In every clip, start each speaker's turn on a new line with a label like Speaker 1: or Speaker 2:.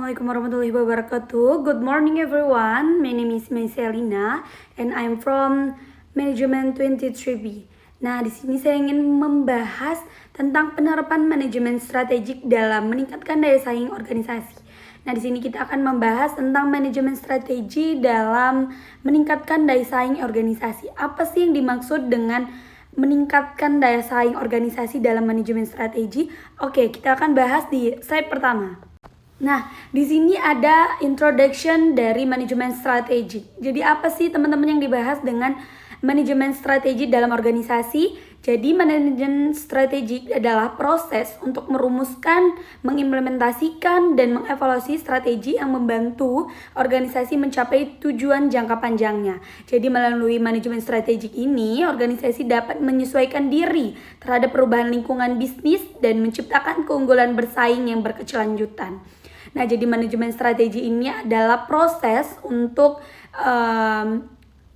Speaker 1: Assalamualaikum warahmatullahi wabarakatuh. Good morning everyone. My name is Selina and I'm from Management 23B. Nah, di sini saya ingin membahas tentang penerapan manajemen strategik dalam meningkatkan daya saing organisasi. Nah, di sini kita akan membahas tentang manajemen strategi dalam meningkatkan daya saing organisasi. Apa sih yang dimaksud dengan meningkatkan daya saing organisasi dalam manajemen strategi? Oke, kita akan bahas di slide pertama. Nah, di sini ada introduction dari manajemen strategi. Jadi apa sih teman-teman yang dibahas dengan manajemen strategi dalam organisasi? Jadi manajemen strategi adalah proses untuk merumuskan, mengimplementasikan, dan mengevaluasi strategi yang membantu organisasi mencapai tujuan jangka panjangnya. Jadi melalui manajemen strategi ini, organisasi dapat menyesuaikan diri terhadap perubahan lingkungan bisnis dan menciptakan keunggulan bersaing yang berkelanjutan. Nah, jadi manajemen strategi ini adalah proses untuk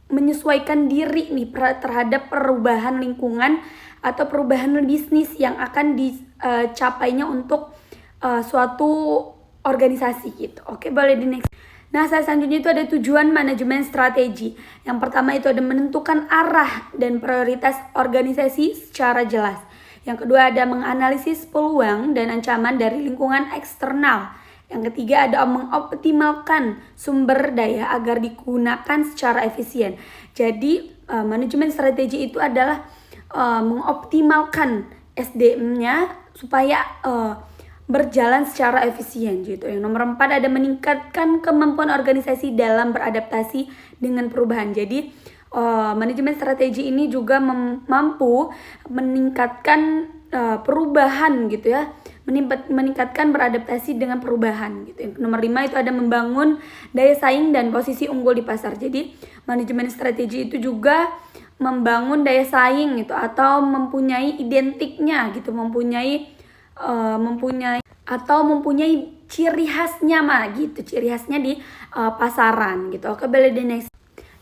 Speaker 1: menyesuaikan diri nih terhadap perubahan lingkungan atau perubahan bisnis yang akan dicapainya untuk suatu organisasi gitu. Oke, boleh di next. Nah, selanjutnya itu ada tujuan manajemen strategi. Yang pertama itu ada menentukan arah dan prioritas organisasi secara jelas. Yang kedua ada menganalisis peluang dan ancaman dari lingkungan eksternal. Yang ketiga ada mengoptimalkan sumber daya agar digunakan secara efisien. Jadi manajemen strategi itu adalah mengoptimalkan SDM-nya supaya berjalan secara efisien gitu. Yang nomor 4 ada meningkatkan kemampuan organisasi dalam beradaptasi dengan perubahan. Jadi manajemen strategi ini juga mampu meningkatkan perubahan gitu ya, meningkatkan beradaptasi dengan perubahan gitu. Yang nomor 5 itu ada membangun daya saing dan posisi unggul di pasar. Jadi manajemen strategi itu juga membangun daya saing gitu atau mempunyai identiknya gitu, mempunyai ciri khasnya gitu, ciri khasnya di pasaran gitu. Oke, boleh di next.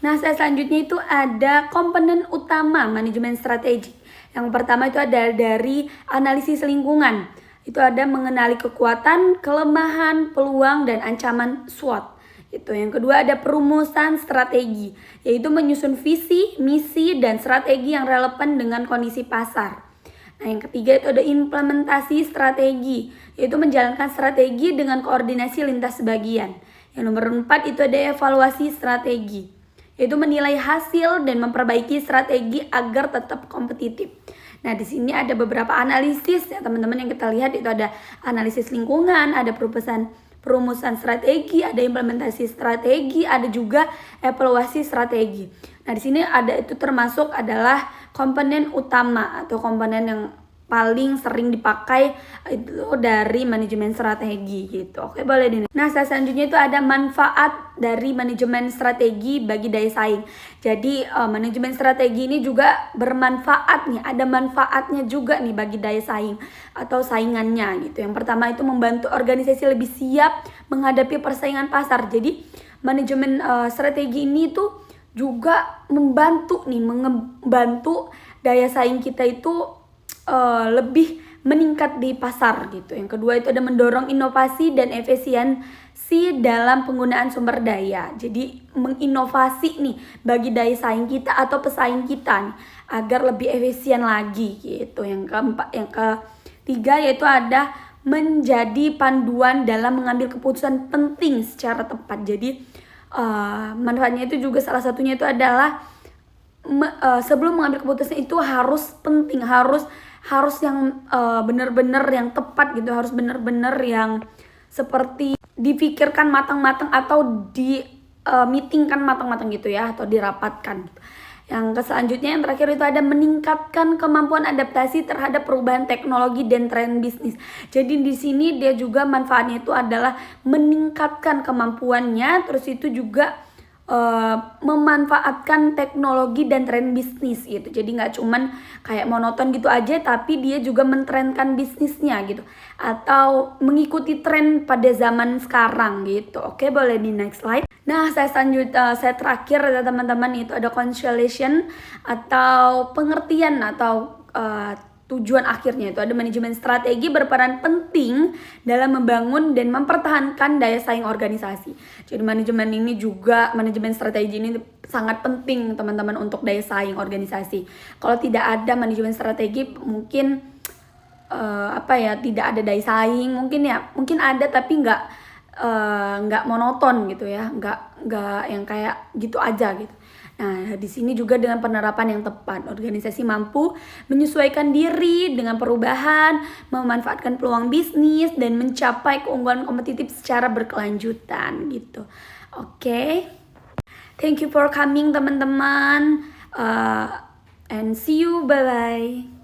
Speaker 1: Nah, selanjutnya itu ada komponen utama manajemen strategi. Yang pertama itu ada dari analisis lingkungan. Itu ada mengenali kekuatan, kelemahan, peluang, dan ancaman SWOT. Itu. Yang kedua ada perumusan strategi, yaitu menyusun visi, misi, dan strategi yang relevan dengan kondisi pasar. Nah, yang ketiga itu ada implementasi strategi, yaitu menjalankan strategi dengan koordinasi lintas bagian. Yang nomor 4 itu ada evaluasi strategi, yaitu menilai hasil dan memperbaiki strategi agar tetap kompetitif. Nah, di sini ada beberapa analisis ya teman-teman yang kita lihat, itu ada analisis lingkungan, ada perumusan strategi, ada implementasi strategi, ada juga evaluasi strategi. Nah, di sini ada itu termasuk adalah komponen utama atau komponen yang paling sering dipakai itu dari manajemen strategi gitu. Oke, boleh di. Nah, selanjutnya itu ada manfaat dari manajemen strategi bagi daya saing. Jadi manajemen strategi ini juga bermanfaat nih, ada manfaatnya juga nih bagi daya saing atau saingannya gitu. Yang pertama itu membantu organisasi lebih siap menghadapi persaingan pasar. Jadi manajemen strategi ini tuh juga membantu daya saing kita itu lebih meningkat di pasar gitu. Yang kedua itu ada mendorong inovasi dan efisiensi dalam penggunaan sumber daya. Jadi menginovasi nih bagi daya saing kita atau pesaing kita nih agar lebih efisien lagi gitu. Yang ketiga yaitu ada menjadi panduan dalam mengambil keputusan penting secara tepat. Jadi manfaatnya itu juga salah satunya itu adalah sebelum mengambil keputusan itu harus penting, harus yang benar-benar yang tepat gitu, harus benar-benar yang seperti dipikirkan matang-matang atau di meetingkan matang-matang gitu ya, atau dirapatkan. Yang selanjutnya yang terakhir itu ada meningkatkan kemampuan adaptasi terhadap perubahan teknologi dan tren bisnis. Jadi di sini dia juga manfaatnya itu adalah meningkatkan kemampuannya, terus itu juga memanfaatkan teknologi dan tren bisnis gitu. Jadi nggak cuman kayak monoton gitu aja, tapi dia juga mentrenkan bisnisnya gitu, atau mengikuti tren pada zaman sekarang gitu. Oke, boleh di next slide. Nah, saya terakhir ya teman-teman, itu ada consolidation atau pengertian atau tujuan akhirnya itu ada manajemen strategi berperan penting dalam membangun dan mempertahankan daya saing organisasi. Jadi manajemen strategi ini sangat penting teman-teman untuk daya saing organisasi. Kalau tidak ada manajemen strategi mungkin tidak ada daya saing, mungkin ada tapi nggak monoton gitu ya, nggak yang kayak gitu aja gitu. Nah, di sini juga dengan penerapan yang tepat, organisasi mampu menyesuaikan diri dengan perubahan, memanfaatkan peluang bisnis, dan mencapai keunggulan kompetitif secara berkelanjutan gitu. Oke. Thank you for coming teman-teman. And see you, bye-bye.